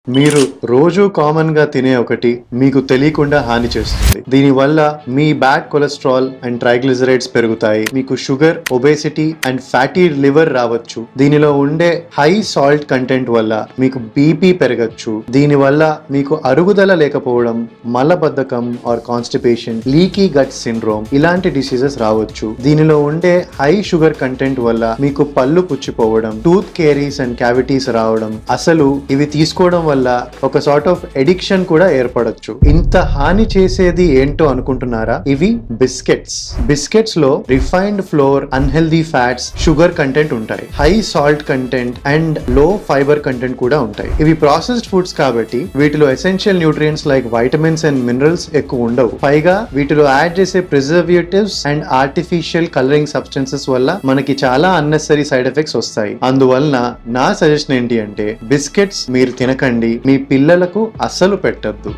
మీరు రోజు కామన్ గా తినే ఒకటి మీకు తెలియకుండా హాని చేస్తుంది. దీనివల్ల మీ బ్యాడ్ కొలెస్ట్రాల్ అండ్ ట్రైగ్లిజరైడ్స్ పెరుగుతాయి. మీకు sugar, obesity and fatty liver రావచ్చు. దీనిలో ఉండే హై సాల్ట్ కంటెంట్ వల్ల మీకు బీపీ పెరగచ్చు. దీనివల్ల మీకు అరుగుదల లేకపోవడం, మలబద్ధకం or constipation, leaky gut syndrome ఇలాంటి డిసీజెస్ రావచ్చు. దీనిలో ఉండే హై షుగర్ కంటెంట్ వల్ల మీకు పళ్ళు పుచ్చిపోవడం, టూత్ కేరీస్ అండ్ క్యావిటీస్ రావడం, అసలు ఇవి తీసుకోవడం వల్ల ఒక సార్ట్ ఆఫ్ ఎడిక్షన్ కూడా ఏర్పడొచ్చు. ఇంత హాని చేసేది ఏంటో అనుకుంటున్నారా? ఇవి బిస్కెట్స్ లో refined floor, unhealthy fats, sugar content ఉంటాయి. హై సాల్ట్ కంటెంట్ అండ్ లో ఫైబర్ కంటెంట్ కూడా ఉంటాయి. ఇవి ప్రాసెస్డ్ ఫుడ్స్ కాబట్టి వీటిలో essential nutrients like vitamins and minerals ఎక్కువ ఉండవు. పైగా వీటిలో యాడ్ చేసే preservatives and artificial colouring substances వల్ల మనకి చాలా అన్నెసరీ సైడ్ ఎఫెక్ట్స్ వస్తాయి. అందువలన నా సజెషన్ ఏంటి అంటే బిస్కెట్స్ మీరు తినకండి, మీ పిల్లలకు అస్సలు పెట్టద్దు.